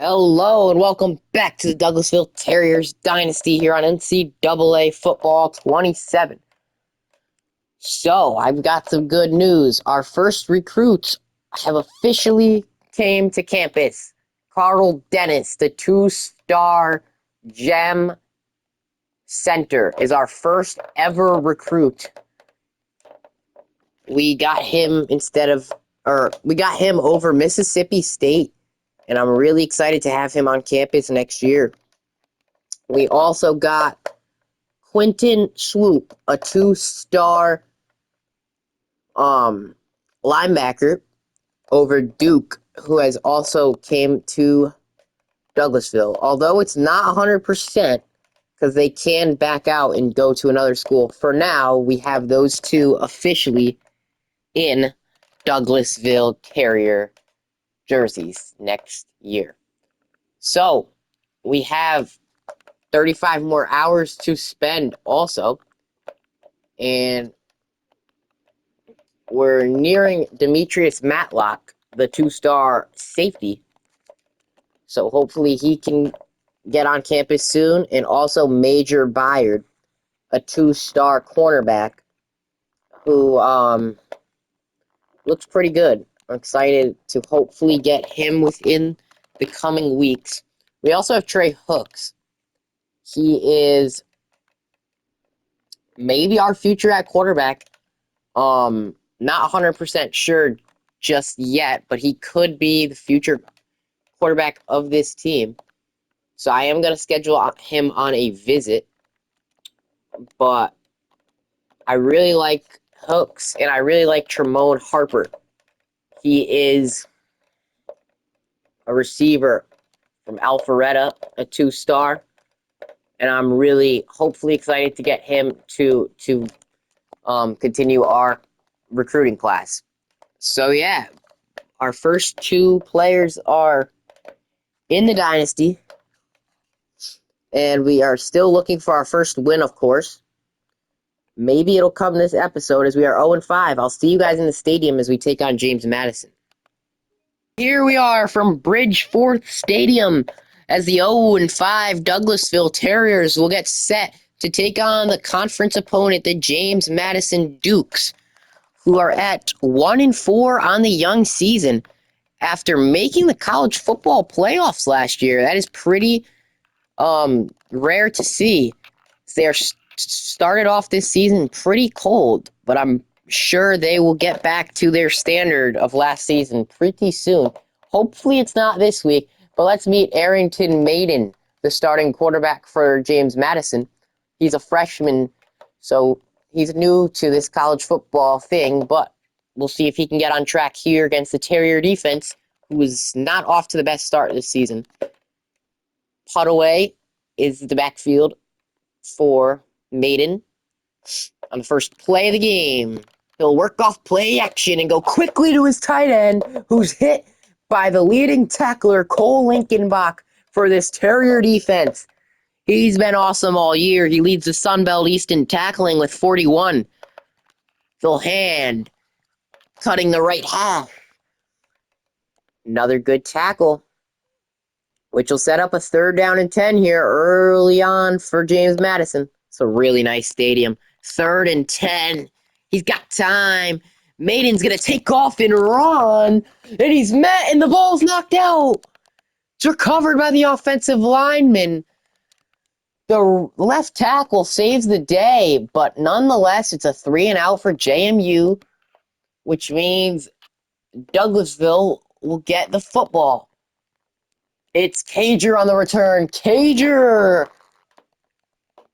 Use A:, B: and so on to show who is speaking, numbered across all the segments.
A: Hello and welcome back to the Douglasville Terriers Dynasty here on NCAA Football 27. So, I've got some good news. Our first recruits have officially came to campus. Carl Dennis, the two-star gem center, is our first ever recruit. We got him over Mississippi State, and I'm really excited to have him on campus next year. We also got Quinton Swoop, a two-star linebacker over Duke, who has also came to Douglasville. Although it's not 100%, because they can back out and go to another school. For now, we have those two officially in Douglasville Terrier jerseys next year. So, we have 35 more hours to spend also. And we're nearing Demetrius Matlock, the two-star safety. So hopefully he can get on campus soon. And also Major Byard, a two-star cornerback who looks pretty good. I'm excited to hopefully get him within the coming weeks. We also have Trey Hooks. He is maybe our future at quarterback. Not 100% sure just yet, but he could be the future quarterback of this team. So I am going to schedule him on a visit. But I really like Hooks, and I really like Tremone Harper. He is a receiver from Alpharetta, a two-star. And I'm really hopefully excited to get him to continue our recruiting class. So yeah, our first two players are in the Dynasty, and we are still looking for our first win, of course. Maybe it'll come this episode as we are 0-5. I'll see you guys in the stadium as we take on James Madison. Here we are from Bridgeforth Stadium as the 0-5 Douglasville Terriers will get set to take on the conference opponent, the James Madison Dukes, who are at 1-4 on the young season after making the college football playoffs last year. That is pretty rare to see. They started off this season pretty cold, but I'm sure they will get back to their standard of last season pretty soon. Hopefully it's not this week, but let's meet Arrington Maiden, the starting quarterback for James Madison. He's a freshman, so he's new to this college football thing, but we'll see if he can get on track here against the Terrier defense, who is not off to the best start this season. Putaway is the backfield for Maiden on the first play of the game. He'll work off play action and go quickly to his tight end, who's hit by the leading tackler, Cole Linkenbach, for this Terrier defense. He's been awesome all year. He leads the Sun Belt East in tackling with 41. Phil Hand cutting the right half. Another good tackle, which will set up a 3rd down and 10 here early on for James Madison. It's a really nice stadium. 3rd and 10. He's got time. Maiden's going to take off and run. And he's met, and the ball's knocked out. It's recovered by the offensive lineman. The left tackle saves the day, but nonetheless, it's a 3-and-out for JMU, which means Douglasville will get the football. It's Cager on the return. Cager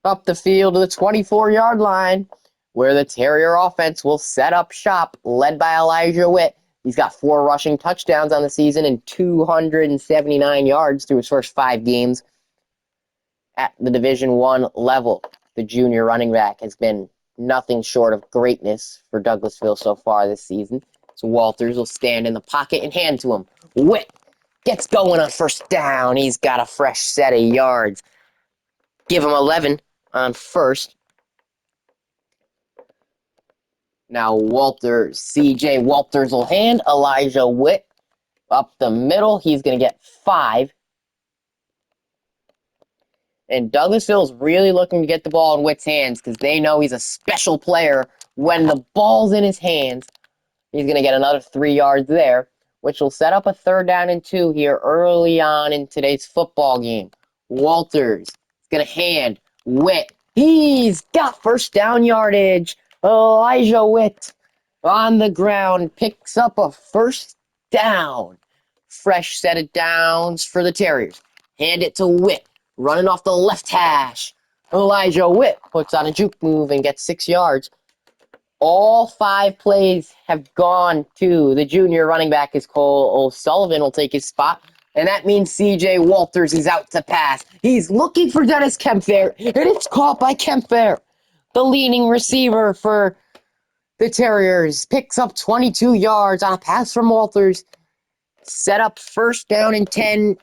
A: up the field to the 24-yard line, where the Terrier offense will set up shop, led by Elijah Witt. He's got 4 rushing touchdowns on the season and 279 yards through his first 5 games at the Division I level. The junior running back has been nothing short of greatness for Douglasville so far this season. So Walters will stand in the pocket and hand to him. Witt gets going on 1st down. He's got a fresh set of yards. Give him 11 on 1st. Now C.J. Walters will hand Elijah Witt up the middle. He's going to get 5. And Douglasville's really looking to get the ball in Witt's hands because they know he's a special player. When the ball's in his hands, he's going to get another 3 yards there, which will set up a 3rd down and 2 here early on in today's football game. Walters is going to hand Witt. He's got 1st down yardage. Elijah Witt on the ground picks up a 1st down. Fresh set of downs for the Terriers. Hand it to Witt, running off the left hash. Elijah Witt puts on a juke move and gets 6 yards. All 5 plays have gone to the junior running back, as Cole O'Sullivan will take his spot. And that means C.J. Walters is out to pass. He's looking for Dennis Kempfair, and it's caught by Kempfair. The leading receiver for the Terriers picks up 22 yards on a pass from Walters. Set up 1st down and 10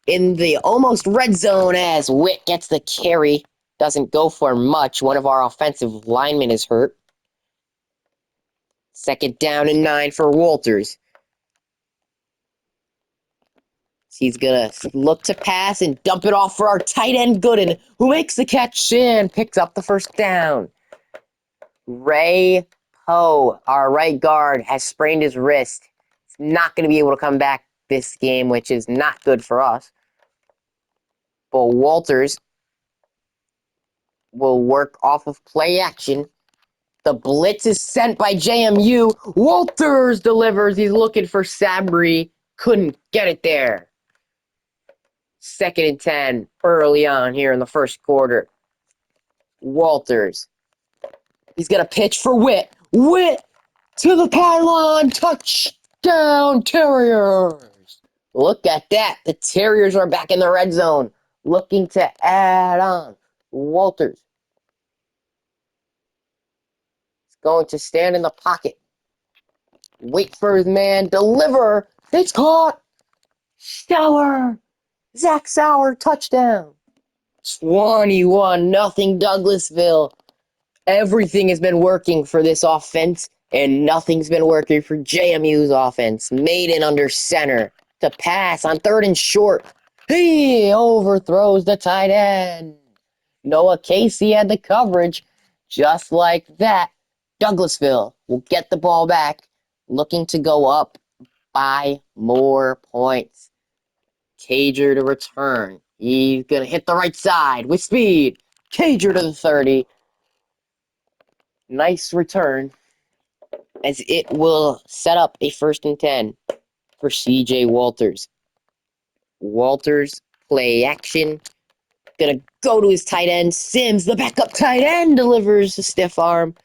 A: in the almost red zone as Witt gets the carry. Doesn't go for much. One of our offensive linemen is hurt. 2nd down and 9 for Walters. He's going to look to pass and dump it off for our tight end Gooden, who makes the catch and picks up the 1st down. Ray Poe, our right guard, has sprained his wrist. He's not going to be able to come back this game, which is not good for us. But Walters will work off of play action. The blitz is sent by JMU. Walters delivers. He's looking for Sabri. Couldn't get it there. 2nd and 10 early on here in the 1st quarter. Walters. He's going to pitch for Witt. Witt to the pylon. Touchdown, Terriers. Look at that. The Terriers are back in the red zone. Looking to add on. Walters is going to stand in the pocket. Wait for his man. Deliver. It's caught. Sauer. Zach Sauer, touchdown. 21-0 Douglasville. Everything has been working for this offense, and nothing's been working for JMU's offense. Maiden under center to pass on 3rd and short. He overthrows the tight end. Noah Casey had the coverage. Just like that, Douglasville will get the ball back, looking to go up by more points. Cager to return. He's going to hit the right side with speed. Cager to the 30. Nice return, as it will set up a 1st and 10 for C.J. Walters. Walters, play action. Going to go to his tight end. Sims, the backup tight end, delivers a stiff arm.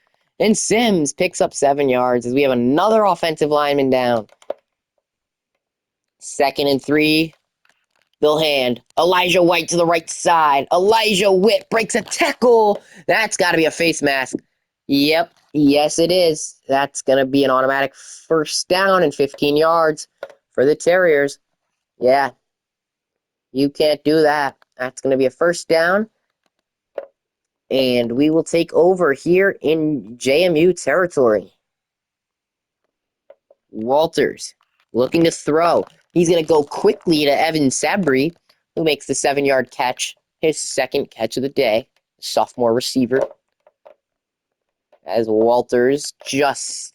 A: And Sims picks up 7 yards as we have another offensive lineman down. 2nd and 3. They'll hand Elijah White to the right side. Elijah Witt breaks a tackle. That's got to be a face mask. Yep. Yes, it is. That's going to be an automatic 1st down and 15 yards for the Terriers. Yeah. You can't do that. That's going to be a 1st down. And we will take over here in JMU territory. Walters looking to throw. He's going to go quickly to Evan Sabri, who makes the 7-yard catch, his 2nd catch of the day, sophomore receiver. As Walters, just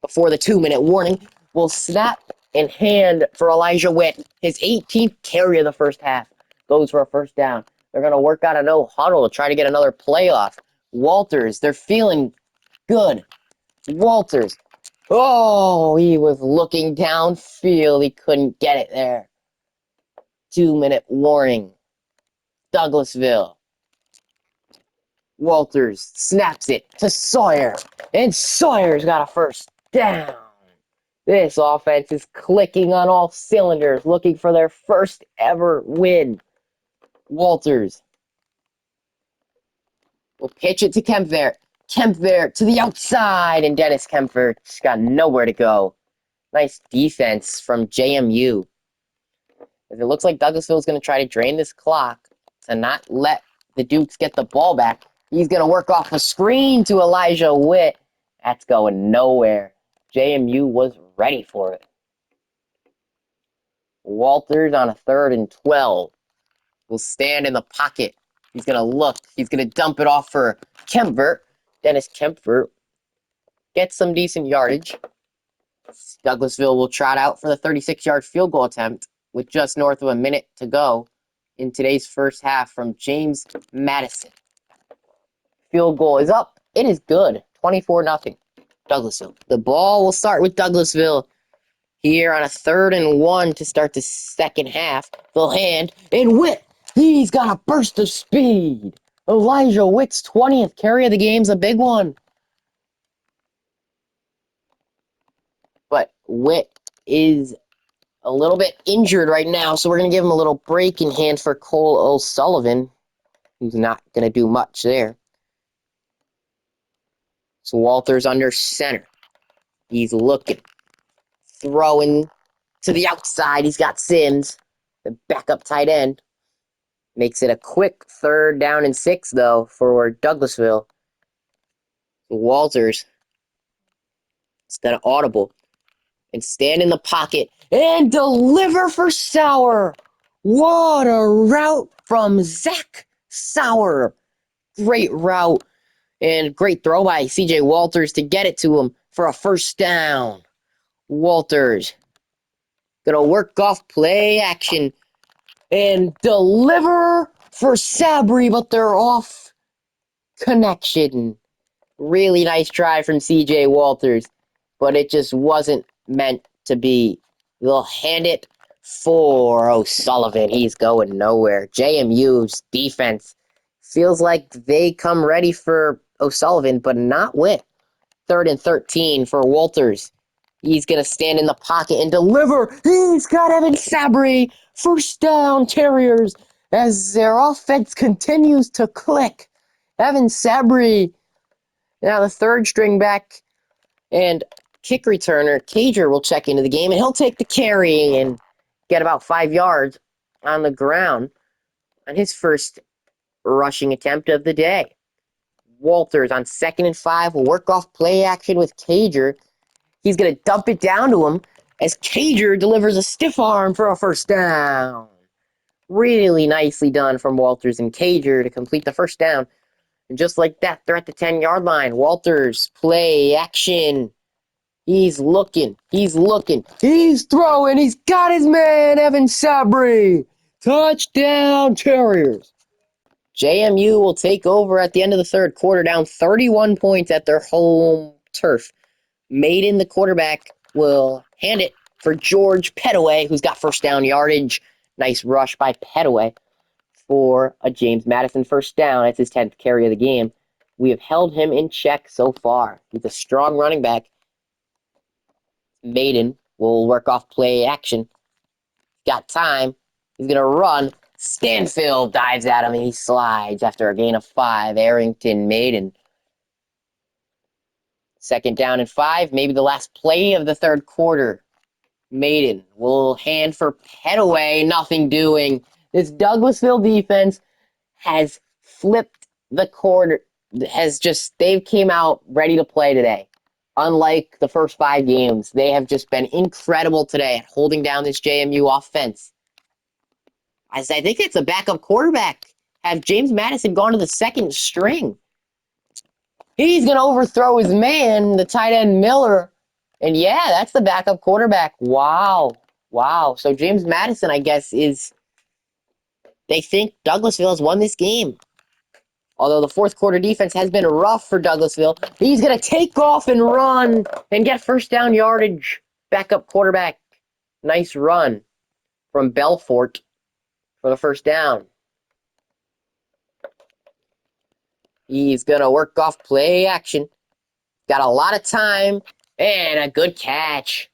A: before the 2-minute warning, will snap and hand for Elijah Witt. His 18th carry of the 1st half goes for a 1st down. They're going to work out a no huddle to try to get another playoff. Walters, they're feeling good. Walters. Oh, he was looking downfield. He couldn't get it there. 2-minute warning. Douglasville. Walters snaps it to Sawyer. And Sawyer's got a 1st down. This offense is clicking on all cylinders, looking for their 1st ever win. Walters will pitch it to Kempfair. Kempfair to the outside, and Dennis Kempfair just got nowhere to go. Nice defense from JMU. As it looks like Douglasville is going to try to drain this clock to not let the Dukes get the ball back. He's going to work off the screen to Elijah Witt. That's going nowhere. JMU was ready for it. Walters on a 3rd and 12 will stand in the pocket. He's going to look. He's going to dump it off for Kempvert. Dennis Kempvert gets some decent yardage. Douglasville will trot out for the 36-yard field goal attempt with just north of a minute to go in today's first half from James Madison. Field goal is up. It is good. 24-0. Douglasville. The ball will start with Douglasville here on a 3rd and 1 to start the second half. They'll hand, and Witt, he's got a burst of speed. Elijah Witt's 20th carry of the game's a big one. But Witt is a little bit injured right now, so we're going to give him a little break in hand for Cole O'Sullivan, who's not going to do much there. So Walters under center. He's looking. Throwing to the outside. He's got Sims, the backup tight end. Makes it a quick 3rd down and 6, though, for Douglasville. Walters is going to audible and stand in the pocket and deliver for Sauer. What a route from Zach Sauer. Great route and great throw by C.J. Walters to get it to him for a 1st down. Walters going to work off play action and deliver for Sabri, but they're off connection. Really nice try from C.J. Walters, but it just wasn't meant to be. They'll hand it for O'Sullivan. He's going nowhere. JMU's defense feels like they come ready for O'Sullivan, but not with 3rd and 13 for Walters. He's going to stand in the pocket and deliver. He's got Evan Sabri. 1st down, Terriers, as their offense continues to click. Evan Sabri, now the 3rd string back, and kick returner, Cager, will check into the game, and he'll take the carry and get about 5 yards on the ground on his first rushing attempt of the day. Walters on 2nd and 5 will work off play action with Cager. He's going to dump it down to him as Cager delivers a stiff arm for a 1st down. Really nicely done from Walters and Cager to complete the 1st down. And just like that, they're at the 10-yard line. Walters, play action. He's looking. He's throwing. He's got his man, Evan Sabri. Touchdown, Terriers. JMU will take over at the end of the 3rd quarter, down 31 points at their home turf. Maiden, the quarterback, will hand it for George Pettaway, who's got 1st down yardage. Nice rush by Pettaway for a James Madison 1st down. That's his 10th carry of the game. We have held him in check so far. He's a strong running back. Maiden will work off play action. Got time. He's going to run. Stanfield dives at him and he slides after a gain of 5. Arrington Maiden. 2nd down and 5. Maybe the last play of the 3rd quarter. Maiden will hand for Pettaway. Nothing doing. This Douglasville defense has flipped the quarter. They came out ready to play today. Unlike the first 5 games, they have just been incredible today at holding down this JMU offense. I think it's a backup quarterback. Have James Madison gone to the 2nd string? He's going to overthrow his man, the tight end Miller. And yeah, that's the backup quarterback. Wow. So James Madison, I guess, they think Douglasville has won this game. Although the 4th quarter defense has been rough for Douglasville, he's going to take off and run and get 1st down yardage. Backup quarterback. Nice run from Belfort for the 1st down. He's going to work off play action. Got a lot of time and a good catch.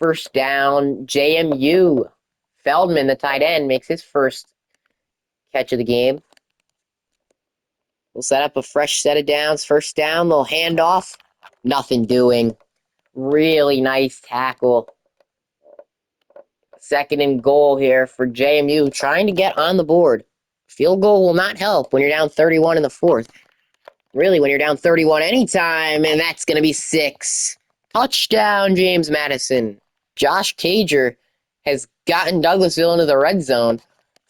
A: 1st down, JMU. Feldman, the tight end, makes his 1st catch of the game. We'll set up a fresh set of downs. 1st down, they'll hand off. Nothing doing. Really nice tackle. 2nd and goal here for JMU, trying to get on the board. Field goal will not help when you're down 31 in the 4th. Really, when you're down 31 anytime, and that's going to be 6. Touchdown, James Madison. Josh Cager has gotten Douglasville into the red zone.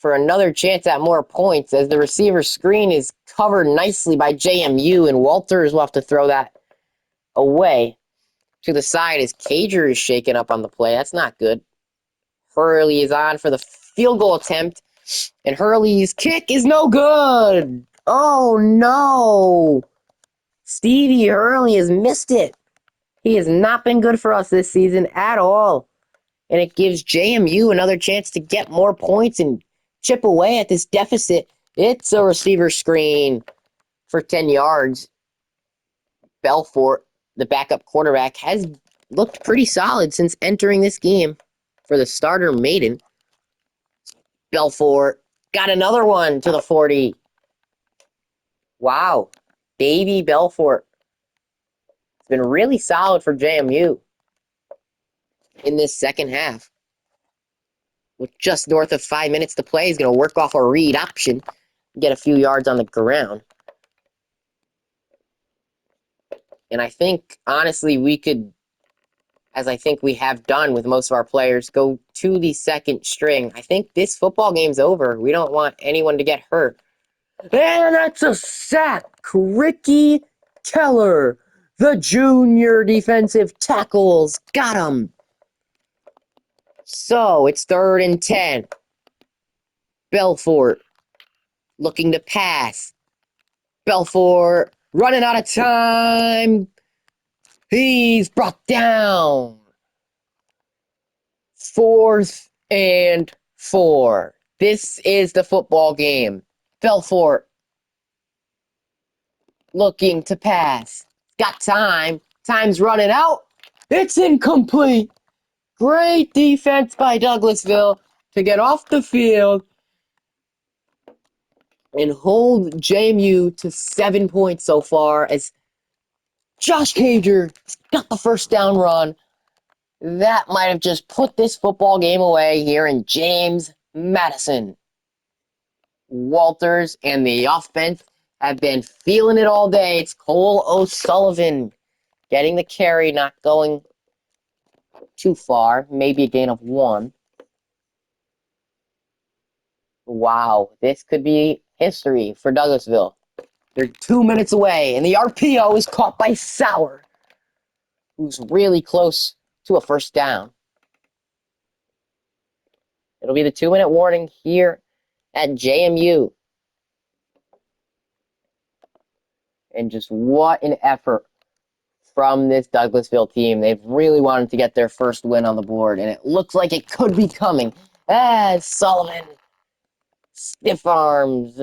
A: for another chance at more points as the receiver screen is covered nicely by JMU, and Walters will have to throw that away to the side as Cager is shaken up on the play. That's not good. Hurley is on for the field goal attempt, and Hurley's kick is no good. Oh, no. Stevie Hurley has missed it. He has not been good for us this season at all. And it gives JMU another chance to get more points and chip away at this deficit. It's a receiver screen for 10 yards. Belfort, the backup quarterback, has looked pretty solid since entering this game for the starter Maiden. Belfort got another one to the 40. Wow. Baby Belfort. It's been really solid for JMU in this second half. With just north of 5 minutes to play, he's going to work off a read option, get a few yards on the ground. And I think, honestly, we could, as I think we have done with most of our players, go to the second string. I think this football game's over. We don't want anyone to get hurt. And that's a sack. Ricky Keller, the junior defensive tackles, got him. So it's 3rd and 10. Belfort looking to pass. Belfort running out of time. He's brought down. 4th and 4. This is the football game. Belfort looking to pass. Got time. Time's running out. It's incomplete. Great defense by Douglasville to get off the field and hold JMU to 7 points so far as Josh Cager got the first down run. That might have just put this football game away here in James Madison. Walters and the offense have been feeling it all day. It's Cole O'Sullivan getting the carry, not going too far. Maybe a gain of 1. Wow, this could be history for Douglasville. They're 2 minutes away, and the RPO is caught by Sauer, who's really close to a first down. It'll be the 2-minute warning here at JMU. And just what an effort from this Douglasville team. They've really wanted to get their first win on the board, and it looks like it could be coming as Sullivan stiff arms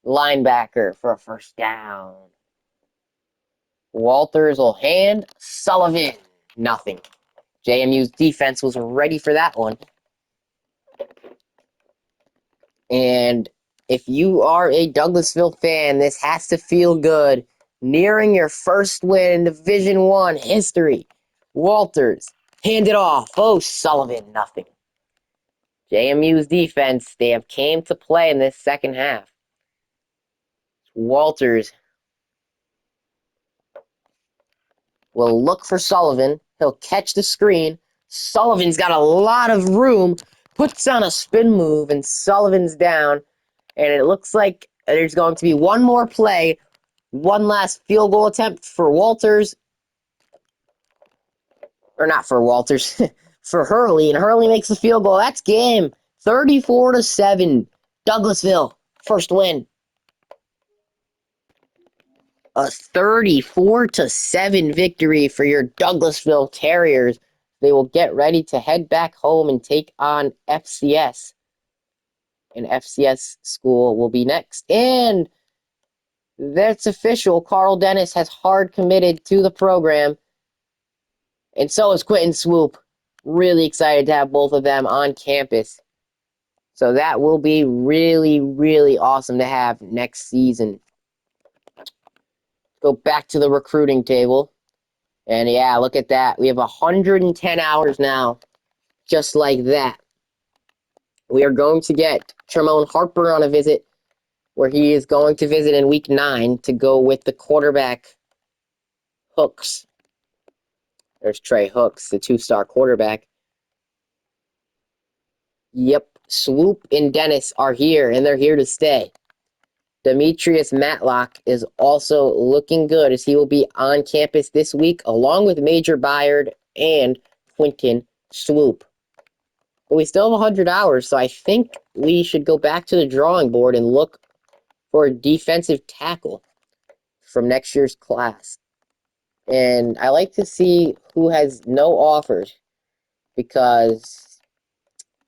A: linebacker for a first down. Walters will hand Sullivan nothing. JMU's defense was ready for that one. And if you are a Douglasville fan, this has to feel good. Nearing your first win in Division I history. Walters, hand it off. Oh, Sullivan, nothing. JMU's defense, they have came to play in this second half. Walters will look for Sullivan. He'll catch the screen. Sullivan's got a lot of room. Puts on a spin move, and Sullivan's down. And it looks like there's going to be one more play. One last field goal attempt for Walters. Or not for Walters. For Hurley. And Hurley makes the field goal. That's game. 34-7. Douglasville. First win. A 34-7 victory for your Douglasville Terriers. They will get ready to head back home and take on FCS. And FCS school will be next. And that's official. Carl Dennis has hard committed to the program. And so is Quentin Swoop. Really excited to have both of them on campus. So that will be really, really awesome to have next season. Go back to the recruiting table. And yeah, look at that. We have 110 hours now. Just like that. We are going to get Tremone Harper on a visit where he is going to visit in week 9 to go with the quarterback Hooks. There's Trey Hooks, the 2-star quarterback. Yep. Swoop and Dennis are here, and they're here to stay. Demetrius Matlock is also looking good as he will be on campus this week, along with Major Byard and Quinton Swoop. But we still have 100 hours, so I think we should go back to the drawing board and look for a defensive tackle from next year's class. And I like to see who has no offers, because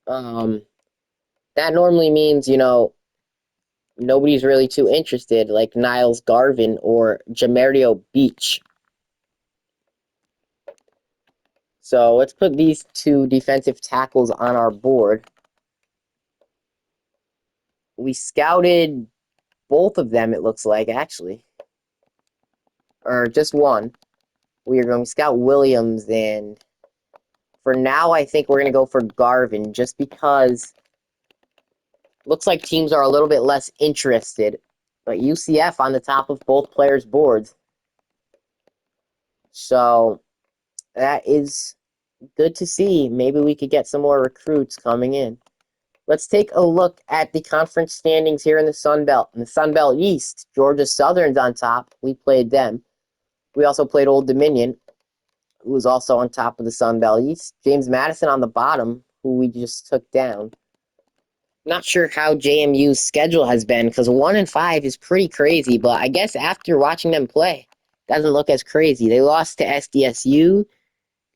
A: that normally means, nobody's really too interested, like Niles Garvin or Jamario Beach. So let's put these two defensive tackles on our board. We scouted both of them, it looks like, actually. Or just one. We are going to scout Williams, and for now, I think we're going to go for Garvin, just because looks like teams are a little bit less interested. But UCF on the top of both players' boards. So that is good to see. Maybe we could get some more recruits coming in. Let's take a look at the conference standings here in the Sun Belt. In the Sun Belt East, Georgia Southern's on top. We played them. We also played Old Dominion, who was also on top of the Sun Belt East. James Madison on the bottom, who we just took down. Not sure how JMU's schedule has been, because 1-5 is pretty crazy, but I guess after watching them play, doesn't look as crazy. They lost to SDSU,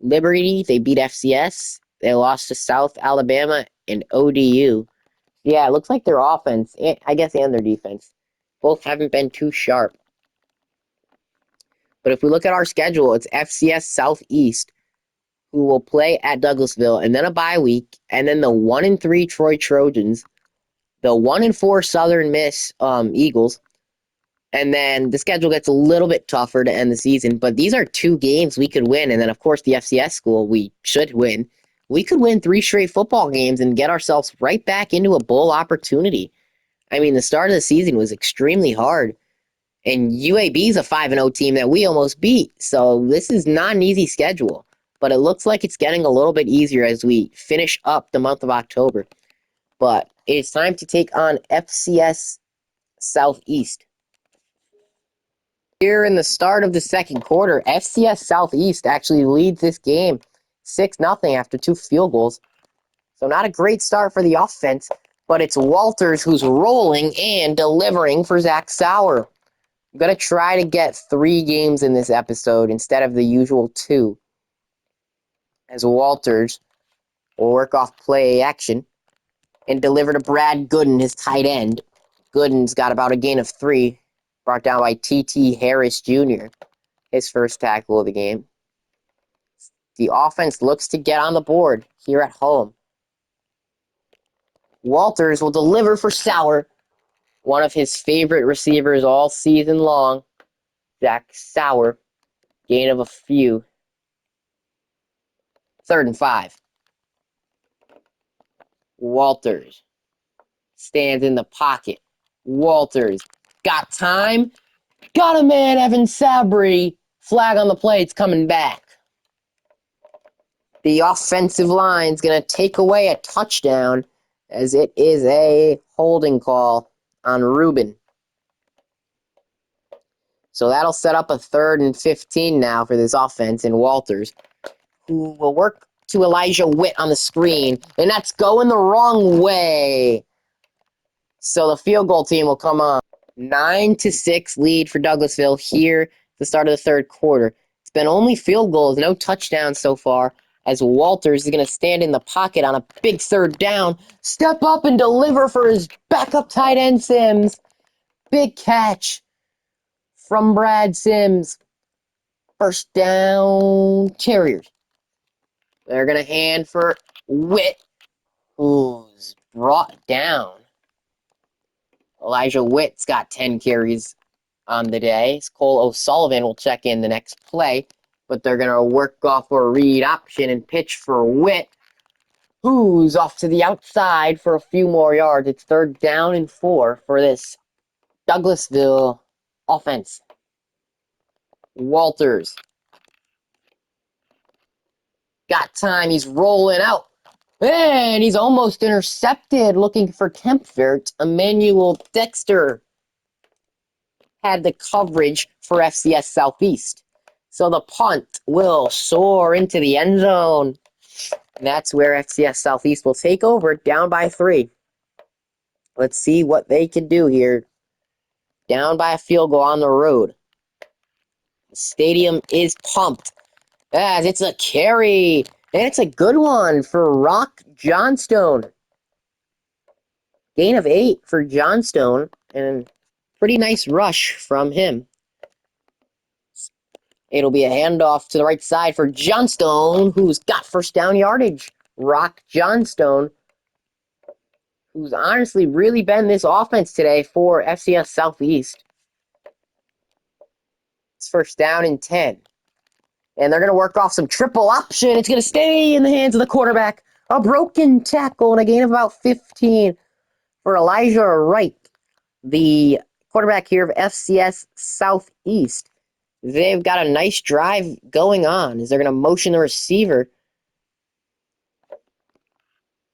A: Liberty, they beat FCS, they lost to South Alabama and ODU. Yeah, it looks like their offense, I guess, and their defense, both haven't been too sharp. But if we look at our schedule, it's FCS Southeast, who will play at Douglasville, and then a bye week, and then the 1-3 Troy Trojans, the 1-4 Southern Miss Eagles, and then the schedule gets a little bit tougher to end the season. But these are 2 games we could win, and then of course the FCS school we should win. We could win 3 straight football games and get ourselves right back into a bowl opportunity. I mean, the start of the season was extremely hard, and UAB is a 5-0 team that we almost beat. So this is not an easy schedule, but it looks like it's getting a little bit easier as we finish up the month of October. But it's time to take on FCS Southeast. Here in the start of the second quarter, FCS Southeast actually leads this game 6-0 after 2 field goals. So not a great start for the offense, but it's Walters who's rolling and delivering for Zach Sauer. I'm going to try to get 3 games in this episode instead of the usual 2. As Walters will work off play action and deliver to Brad Gooden, his tight end. Gooden's got about a gain of 3, brought down by T.T. Harris Jr., his first tackle of the game. The offense looks to get on the board here at home. Walters will deliver for Sauer, one of his favorite receivers all season long. Zach Sauer, gain of a few. 3rd and 5. Walters stands in the pocket. Walters got time. Got a man, Evan Sabry. Flag on the play, it's coming back. The offensive line's going to take away a touchdown as it is a holding call on Rubin. So that'll set up a 3rd and 15 now for this offense, and Walters, who will work to Elijah Witt on the screen, and that's going the wrong way. So the field goal team will come on. 9-6 lead for Douglasville here at the start of the 3rd quarter. It's been only field goals, no touchdowns so far, as Walters is going to stand in the pocket on a big 3rd down, step up and deliver for his backup tight end Sims. Big catch from Brad Sims. 1st down, Terriers. They're going to hand for Witt, who's brought down. Elijah Witt's got 10 carries on the day. Cole O'Sullivan will check in the next play, but they're going to work off a read option and pitch for Witt, who's off to the outside for a few more yards. It's 3rd down and 4 for this Douglasville offense. Walters got time. He's rolling out. And he's almost intercepted, looking for Kempfert. Emmanuel Dexter had the coverage for FCS Southeast. So the punt will soar into the end zone. And that's where FCS Southeast will take over, down by 3. Let's see what they can do here. Down by a field goal on the road. The stadium is pumped as it's a carry. And it's a good one for Rock Johnstone. Gain of 8 for Johnstone. And pretty nice rush from him. It'll be a handoff to the right side for Johnstone, who's got first down yardage. Rock Johnstone, who's honestly really been this offense today for FCS Southeast. It's first down and 10. And they're going to work off some triple option. It's going to stay in the hands of the quarterback. A broken tackle and a gain of about 15 for Elijah Wright, the quarterback here of FCS Southeast. They've got a nice drive going on as they're going to motion the receiver.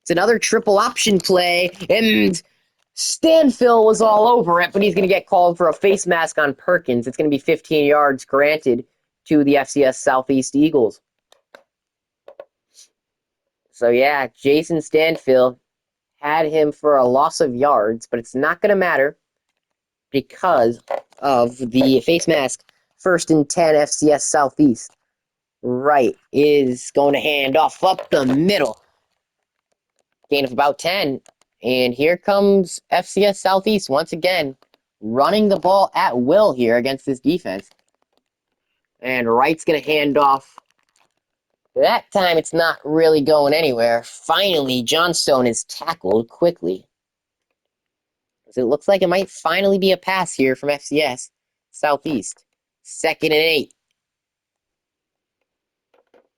A: It's another triple option play, and Stanfill was all over it, but he's going to get called for a face mask on Perkins. It's going to be 15 yards granted to the FCS Southeast Eagles. So yeah, Jason Stanfill had him for a loss of yards, but it's not going to matter because of the face mask. First and 10, FCS Southeast. Wright is going to hand off up the middle. Gain of about 10. And here comes FCS Southeast once again, running the ball at will here against this defense. And Wright's going to hand off. That time it's not really going anywhere. Finally, Johnstone is tackled quickly. So it looks like it might finally be a pass here from FCS Southeast. 2nd and 8.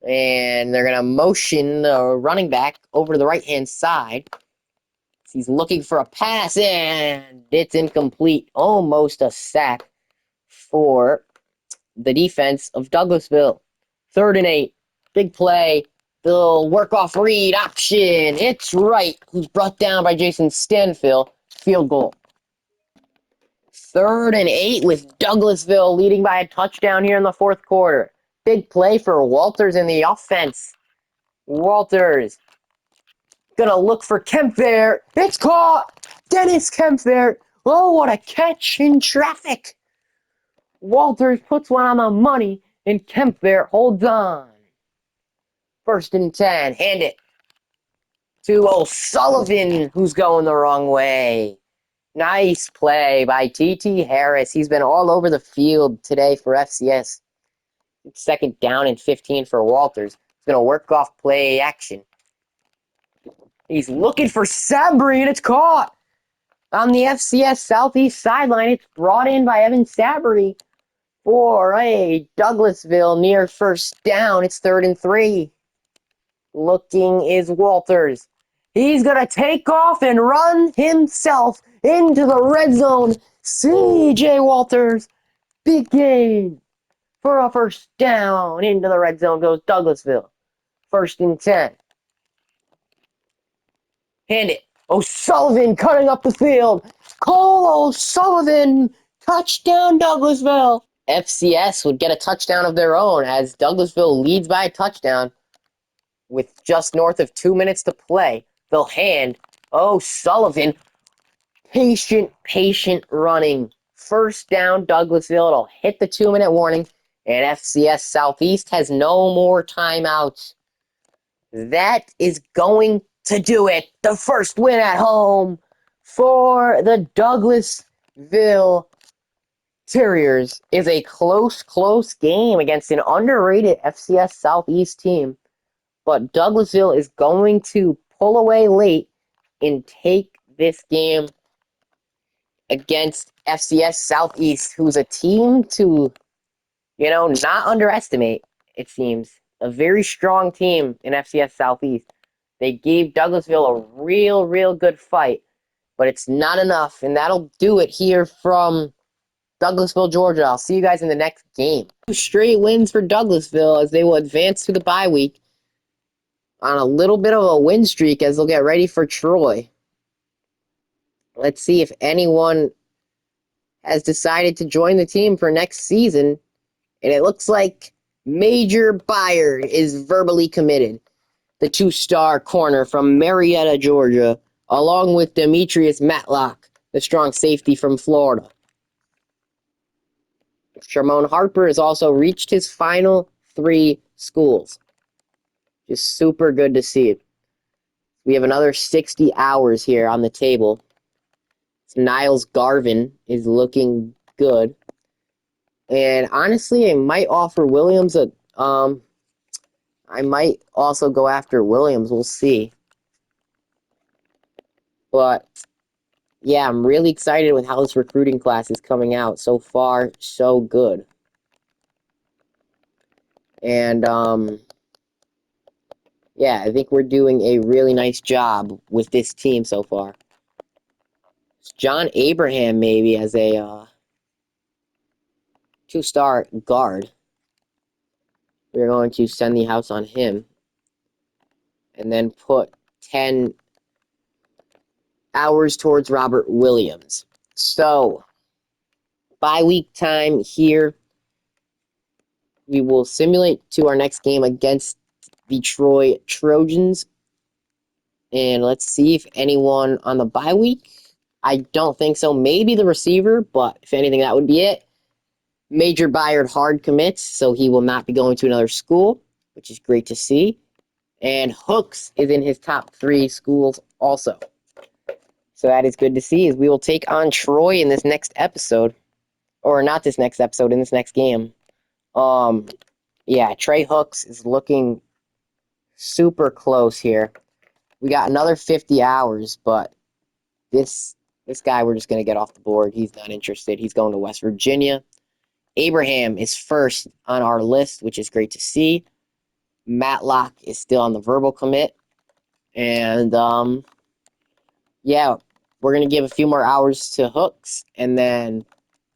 A: And they're going to motion the running back over to the right-hand side. He's looking for a pass, and it's incomplete. Almost a sack for the defense of Douglasville. 3rd and 8. Big play. They'll work off read option. It's Wright, who's brought down by Jason Stanfill. Field goal. 3rd and 8 with Douglasville leading by a touchdown here in the 4th quarter. Big play for Walters in the offense. Walters gonna look for Kempfert. It's caught! Dennis Kempfert. Oh, what a catch in traffic. Walters puts one on the money, and Kempfert holds on. 1st and 10. Hand it to O'Sullivan, who's going the wrong way. Nice play by T.T. Harris. He's been all over the field today for FCS. 2nd down and 15 for Walters. He's going to work off play action. He's looking for Sabry, and it's caught. On the FCS Southeast sideline, it's brought in by Evan Sabry for a Douglasville near first down. It's 3rd and 3. Looking is Walters. He's going to take off and run himself into the red zone. C.J. Walters, big gain for a first down. Into the red zone goes Douglasville. 1st and 10. Hand it. O'Sullivan cutting up the field. Cole O'Sullivan, touchdown Douglasville. FCS would get a touchdown of their own as Douglasville leads by a touchdown with just north of 2 minutes to play. They'll hand O'Sullivan. Patient running. First down Douglasville. It'll hit the 2-minute warning. And FCS Southeast has no more timeouts. That is going to do it. The first win at home for the Douglasville Terriers is a close game against an underrated FCS Southeast team. But Douglasville is going to pull away late and take this game against FCS Southeast, who's a team to, not underestimate, it seems. A very strong team in FCS Southeast. They gave Douglasville a real good fight, but it's not enough, and that'll do it here from Douglasville, Georgia. I'll see you guys in the next game. 2 straight wins for Douglasville as they will advance to the bye week. on a little bit of a win streak as they'll get ready for Troy. Let's see if anyone has decided to join the team for next season. And it looks like Major Byard is verbally committed. The 2-star corner from Marietta, Georgia, along with Demetrius Matlock, the strong safety from Florida. Shamone Harper has also reached his final 3 schools. Just super good to see. We have another 60 hours here on the table. Niles Garvin is looking good. And honestly, I might offer Williams I might also go after Williams. We'll see. But yeah, I'm really excited with how this recruiting class is coming out. So far, so good. And yeah, I think we're doing a really nice job with this team so far. John Abraham maybe as a 2-star guard. We're going to send the house on him. And then put 10 hours towards Robert Williams. So, bye-week time here. We will simulate to our next game against the Troy Trojans. And let's see if anyone on the bye week. I don't think so. Maybe the receiver, but if anything, that would be it. Major Byard hard commits, so he will not be going to another school, which is great to see. And Hooks is in his top 3 schools also. So that is good to see, as we will take on Troy in this next episode. Or not this next episode, in this next game. Yeah, Trey Hooks is looking super close here. We got another 50 hours, but this guy we're just going to get off the board. He's not interested. He's going to West Virginia. Abraham is first on our list, which is great to see. Matlock is still on the verbal commit. And, yeah, we're going to give a few more hours to Hooks and then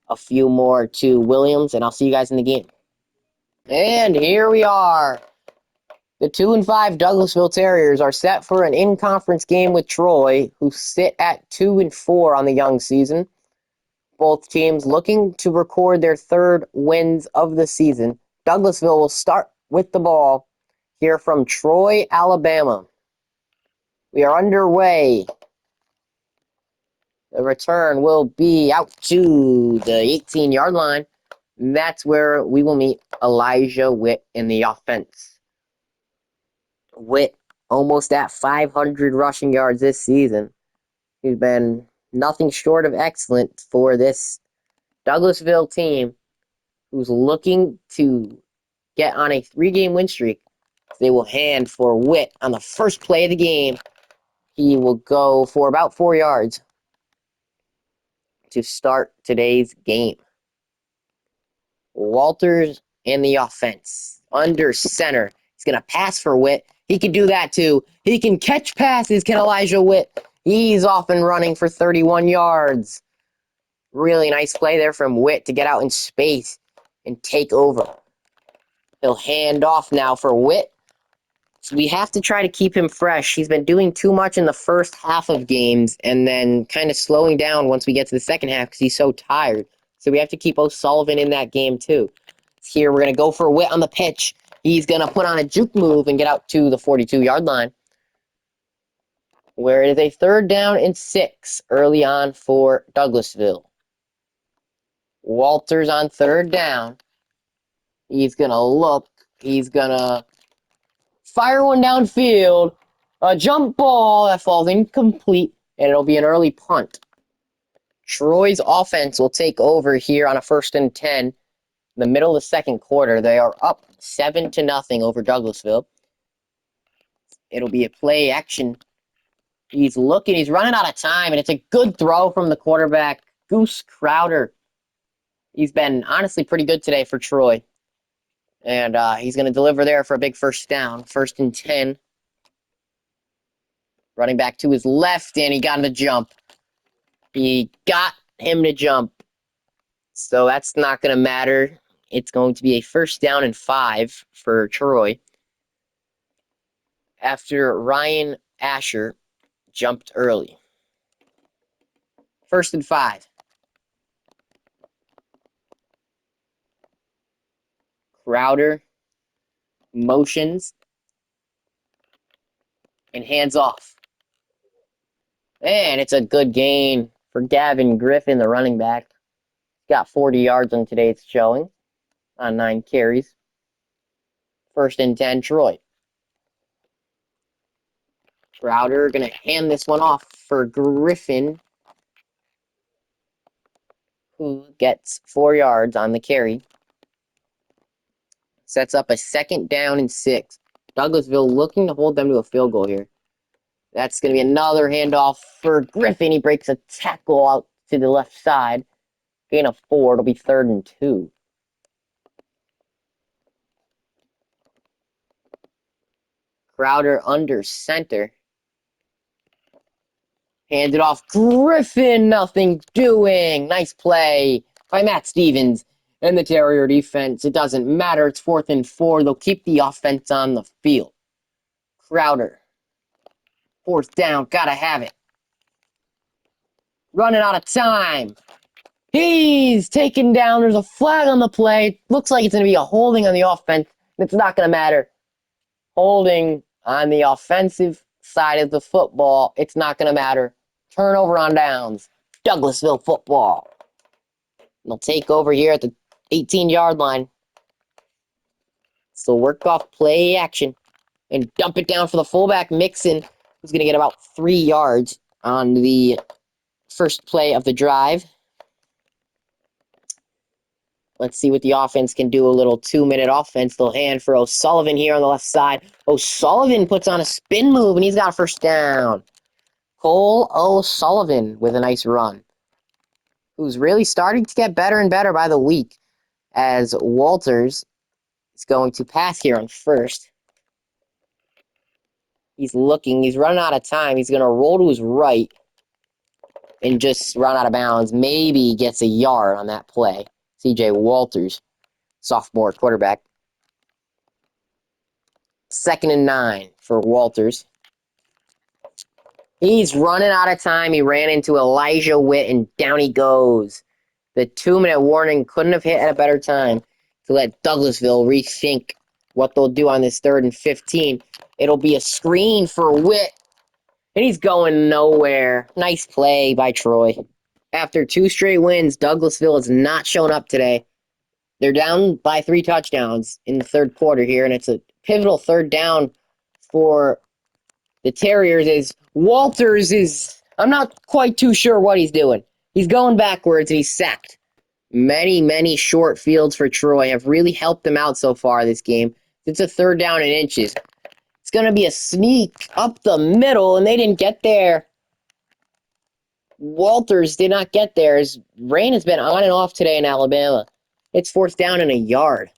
A: a few more to Williams, and I'll see you guys in the game. And here we are. The 2-5 Douglasville Terriers are set for an in-conference game with Troy, who sit at 2-4 on the young season. Both teams looking to record their 3rd wins of the season. Douglasville will start with the ball here from Troy, Alabama. We are underway. The return will be out to the 18-yard line. And that's where we will meet Elijah Witt in the offense. Witt almost at 500 rushing yards this season. He's been nothing short of excellent for this Douglasville team, who's looking to get on a 3-game win streak. They will hand for Witt on the first play of the game. He will go for about 4 yards to start today's game. Walters in the offense. Under center. He's going to pass for Witt. He can do that too. He can catch passes, can Elijah Witt. He's off and running for 31 yards. Really nice play there from Witt to get out in space and take over. He'll hand off now for Witt. So we have to try to keep him fresh. He's been doing too much in the first half of games and then kind of slowing down once we get to the second half because he's so tired. So we have to keep O'Sullivan in that game too. Here we're going to go for Witt on the pitch. He's going to put on a juke move and get out to the 42-yard line, where it is a 3rd down and 6 early on for Douglasville. Walters on 3rd down. He's going to look. He's going to fire one downfield. A jump ball that falls incomplete, and it'll be an early punt. Troy's offense will take over here on a 1st and 10. In the middle of the second quarter, they are up 7-0 over Douglasville. It'll be a play action. He's looking. He's running out of time, and it's a good throw from the quarterback, Goose Crowder. He's been honestly pretty good today for Troy. And he's going to deliver there for a big 1st down. 1st and 10. Running back to his left, and he got him to jump. He got him to jump. So that's not going to matter. It's going to be a 1st down and 5 for Troy. after Ryan Asher jumped early. 1st and 5. Crowder motions and hands off. And it's a good gain for Gavin Griffin, the running back. Got 40 yards on today's showing on 9 carries. 1st and 10, Troy. Crowder going to hand this one off for Griffin, who gets 4 yards on the carry. Sets up a 2nd down and 6. Douglasville looking to hold them to a field goal here. That's going to be another handoff for Griffin. He breaks a tackle out to the left side. Gain of 4. It'll be 3rd and 2. Crowder under center. Handed off. Griffin, nothing doing. Nice play by Matt Stevens and the Terrier defense. It doesn't matter. It's 4th and 4. They'll keep the offense on the field. Crowder. 4th down. Gotta have it. Running out of time. He's taken down. There's a flag on the play. Looks like it's going to be a holding on the offense. It's not going to matter. Holding on the offensive side of the football. It's not going to matter. Turnover on downs. Douglasville football. They'll take over here at the 18-yard line. So work off play action and dump it down for the fullback, Mixon, who's going to get about 3 yards on the first play of the drive. Let's see what the offense can do. A little 2-minute offense. They'll hand for O'Sullivan here on the left side. O'Sullivan puts on a spin move, and he's got a 1st down. Cole O'Sullivan with a nice run, who's really starting to get better and better by the week, as Walters is going to pass here on 1st. He's looking. He's running out of time. He's going to roll to his right and just run out of bounds. Maybe he gets a yard on that play. C.J. Walters, sophomore quarterback. 2nd and 9 for Walters. He's running out of time. He ran into Elijah Witt, and down he goes. The 2-minute warning couldn't have hit at a better time to let Douglasville rethink what they'll do on this 3rd and 15. It'll be a screen for Witt, and he's going nowhere. Nice play by Troy. After 2 straight wins, Douglasville has not shown up today. They're down by 3 touchdowns in the 3rd quarter here, and it's a pivotal 3rd down for the Terriers. As Walters is, I'm not quite too sure what he's doing. He's going backwards, and he's sacked. Many short fields for Troy have really helped them out so far this game. It's a 3rd down and inches. It's going to be a sneak up the middle, and they didn't get there. Walters did not get there. His rain has been on and off today in Alabama. It's 4th down and a yard.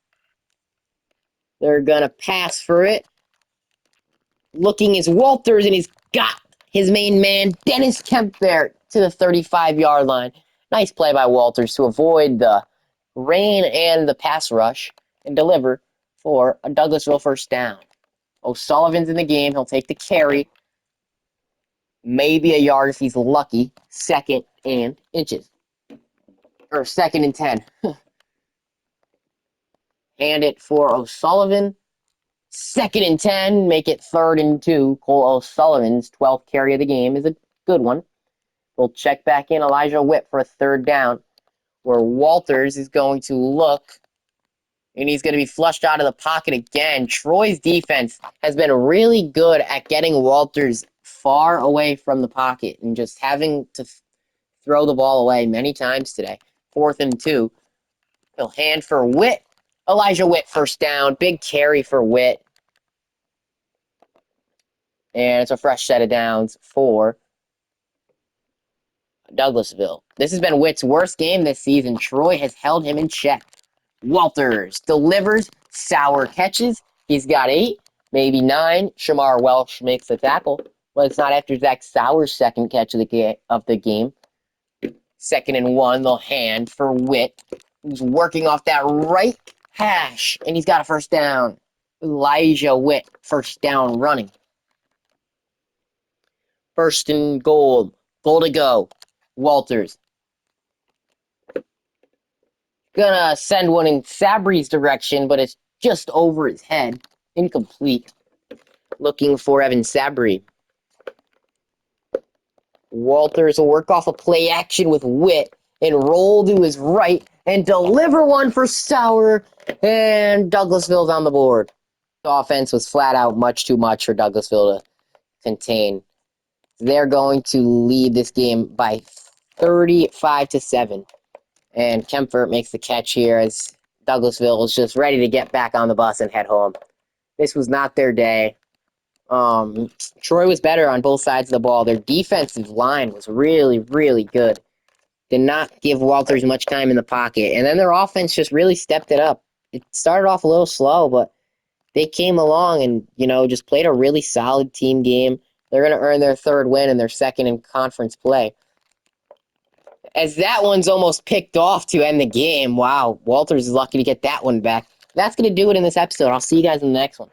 A: They're going to pass for it. Looking is Walters, and he's got his main man, Dennis Kemp, there to the 35-yard line. Nice play by Walters to avoid the rain and the pass rush and deliver for a Douglasville 1st down. O'Sullivan's in the game. He'll take the carry. Maybe a yard if he's lucky. 2nd and inches. Or 2nd and 10. Hand it for O'Sullivan. 2nd and 10. Make it 3rd and 2. Cole O'Sullivan's 12th carry of the game is a good one. We'll check back in Elijah Witt for a 3rd down, where Walters is going to look, and he's going to be flushed out of the pocket again. Troy's defense has been really good at getting Walters far away from the pocket and just having to throw the ball away many times today. 4th and 2. He'll hand for Witt. Elijah Witt 1st down. Big carry for Witt. And it's a fresh set of downs for Douglasville. This has been Witt's worst game this season. Troy has held him in check. Walters delivers, sour catches. He's got 8, maybe 9. Shamar Welsh makes the tackle, but it's not after Zach Sauer's 2nd catch of the game. 2nd and 1, they'll hand for Witt, who's working off that right hash, and he's got a 1st down. Elijah Witt, 1st down running. First and goal. Goal to go. Walters. Gonna send one in Sabri's direction, but it's just over his head. Incomplete. Looking for Evan Sabri. Walters will work off a play action with wit and roll to his right and deliver one for Sauer, and Douglasville's on the board. The offense was flat out much too much for Douglasville to contain. They're going to lead this game by 35-7. And Kempfert makes the catch here as Douglasville is just ready to get back on the bus and head home. This was not their day. Troy was better on both sides of the ball. Their defensive line was really, really good. Did not give Walters much time in the pocket. And then their offense just really stepped it up. It started off a little slow, but they came along and, just played a really solid team game. They're going to earn their third win and their second in conference play. As that one's almost picked off to end the game. Wow, Walters is lucky to get that one back. That's going to do it in this episode. I'll see you guys in the next one.